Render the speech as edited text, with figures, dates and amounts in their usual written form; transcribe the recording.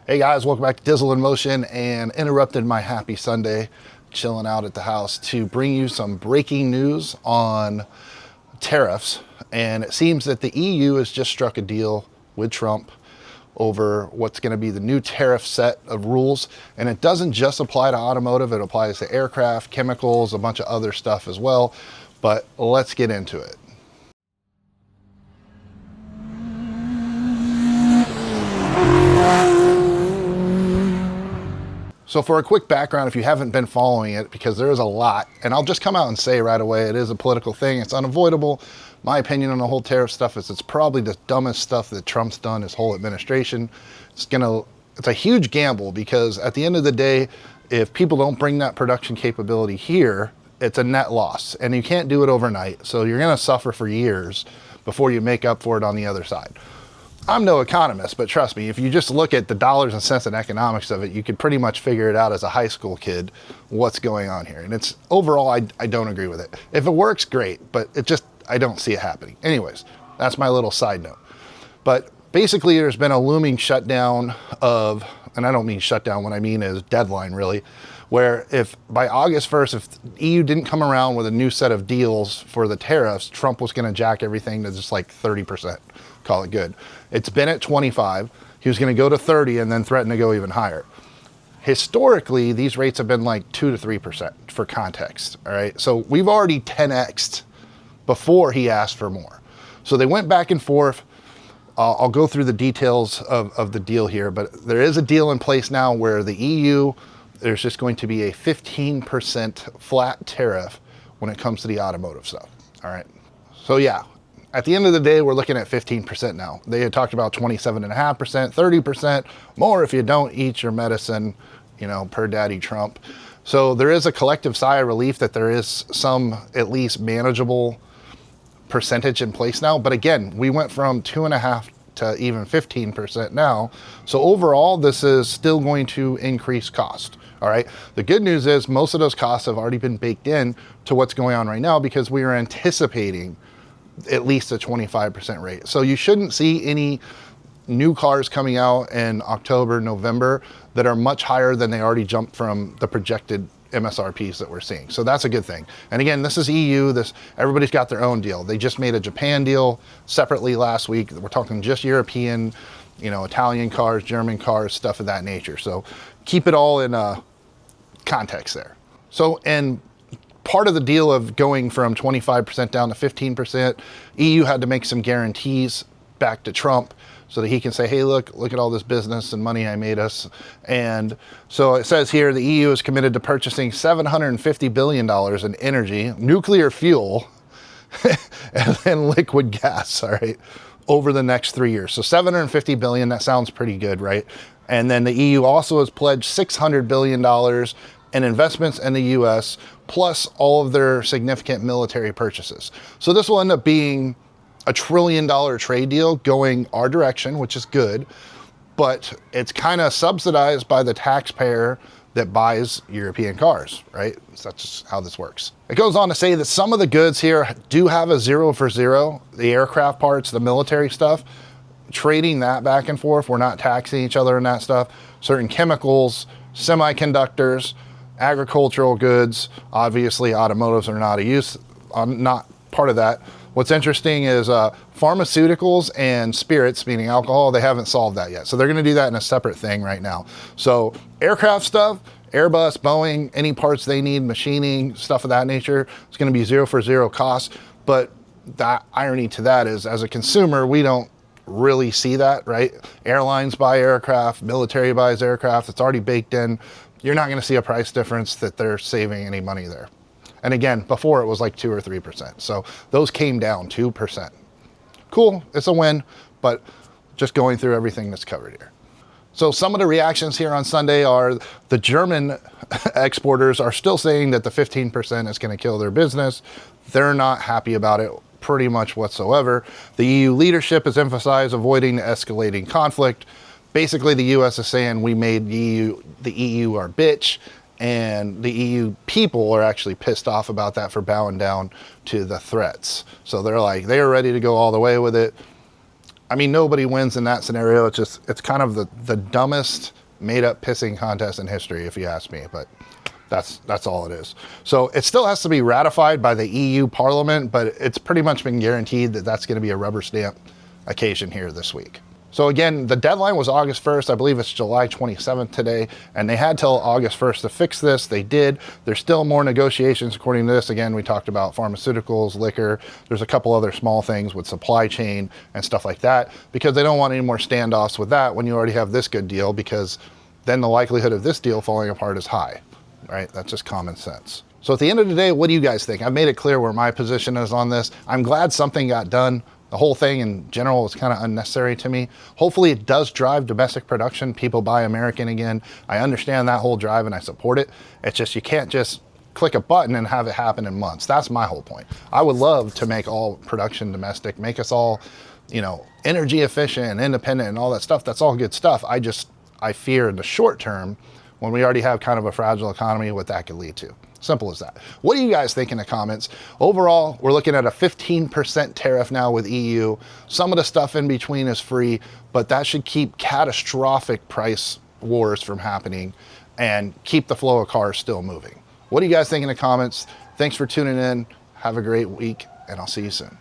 Hey guys, welcome back to Dizzle in Motion, and interrupted my happy Sunday chilling out at the house to bring you some breaking news on tariffs. And it seems that the EU has just struck a deal with Trump over what's going to be the new tariff set of rules. And it doesn't just apply to automotive, it applies to aircraft, chemicals, a bunch of other stuff as well. But let's get into it. So for a quick background, if you haven't been following it, because there is a lot, and I'll just come out and say right away, it is a political thing. It's unavoidable. My opinion on the whole tariff stuff is it's probably the dumbest stuff that Trump's done his whole administration. It's a huge gamble, because at the end of the day, if people don't bring that production capability here, it's a net loss, and you can't do it overnight. So you're going to suffer for years before you make up for it on the other side. I'm no economist, but trust me, if you just look at the dollars and cents and economics of it, you could pretty much figure it out as a high school kid what's going on here. And it's overall, I don't agree with it. If it works, great, but I don't see it happening. Anyways, that's my little side note. But basically, there's been a looming shutdown of, and I don't mean shutdown, what I mean is deadline really, where if by August 1st, if the EU didn't come around with a new set of deals for the tariffs, Trump was gonna jack everything to just like 30%, call it good. It's been at 25, he was gonna go to 30 and then threaten to go even higher. Historically, these rates have been like 2 to 3% for context, all right? So we've already 10x'd before he asked for more. So they went back and forth. I'll go through the details of the deal here, but there is a deal in place now where the EU, there's just going to be a 15% flat tariff when it comes to the automotive stuff, all right? So yeah, at the end of the day, we're looking at 15% now. They had talked about 27.5%, 30%, more if you don't eat your medicine, per Daddy Trump. So there is a collective sigh of relief that there is some at least manageable percentage in place now. But again, we went from 2.5 to even 15% now. So overall, this is still going to increase cost. All right. The good news is most of those costs have already been baked in to what's going on right now, because we are anticipating at least a 25% rate. So you shouldn't see any new cars coming out in October, November that are much higher than they already jumped from the projected MSRPs that we're seeing. So that's a good thing. And again, this is EU, everybody's got their own deal. They just made a Japan deal separately last week. We're talking just European, Italian cars, German cars, stuff of that nature. So keep it all in context there. So, and part of the deal of going from 25% down to 15%, EU had to make some guarantees back to Trump so that he can say, hey, look at all this business and money I made us. And so it says here, the EU is committed to purchasing $750 billion in energy, nuclear fuel, and then liquid gas, all right, over the next 3 years. So 750 billion, that sounds pretty good, right? And then the EU also has pledged $600 billion in investments in the US, plus all of their significant military purchases. So this will end up being a $1 trillion trade deal going our direction, which is good, but it's kind of subsidized by the taxpayer that buys European cars, right? So that's just how this works. It goes on to say that some of the goods here do have a 0 for 0, the aircraft parts, the military stuff, trading that back and forth. We're not taxing each other in that stuff. Certain chemicals, semiconductors, agricultural goods, obviously automotives are not part of that. What's interesting is pharmaceuticals and spirits, meaning alcohol, they haven't solved that yet. So they're gonna do that in a separate thing right now. So aircraft stuff, Airbus, Boeing, any parts they need, machining, stuff of that nature, it's gonna be 0 for 0 cost. But the irony to that is, as a consumer, we don't really see that, right? Airlines buy aircraft, military buys aircraft, it's already baked in. You're not gonna see a price difference that they're saving any money there. And again, before it was like 2 or 3%. So those came down 2%. Cool, it's a win, but just going through everything that's covered here. So some of the reactions here on Sunday are the German exporters are still saying that the 15% is gonna kill their business. They're not happy about it pretty much whatsoever. The EU leadership has emphasized avoiding the escalating conflict. Basically, the US is saying we made the EU our bitch, and the EU people are actually pissed off about that for bowing down to the threats. So they're like, they are ready to go all the way with it. I mean, nobody wins in that scenario. It's kind of the dumbest made up pissing contest in history, if you ask me, but that's all it is. So it still has to be ratified by the EU Parliament, but it's pretty much been guaranteed that that's going to be a rubber stamp occasion here this week. So again, the deadline was August 1st. I believe it's July 27th today, and they had till August 1st to fix this. They did. There's still more negotiations according to this. Again, we talked about pharmaceuticals, liquor. There's a couple other small things with supply chain and stuff like that, because they don't want any more standoffs with that when you already have this good deal, because then the likelihood of this deal falling apart is high, right? That's just common sense. So at the end of the day, what do you guys think? I've made it clear where my position is on this. I'm glad something got done. The whole thing in general was kind of unnecessary to me. Hopefully it does drive domestic production. People buy American again. I understand that whole drive and I support it. It's just, you can't just click a button and have it happen in months. That's my whole point. I would love to make all production domestic, make us all, you know, energy efficient and independent and all that stuff. That's all good stuff. I fear in the short term, when we already have kind of a fragile economy, what that could lead to. Simple as that. What do you guys think in the comments? Overall, we're looking at a 15% tariff now with EU. Some of the stuff in between is free, but that should keep catastrophic price wars from happening and keep the flow of cars still moving. What do you guys think in the comments? Thanks for tuning in. Have a great week, and I'll see you soon.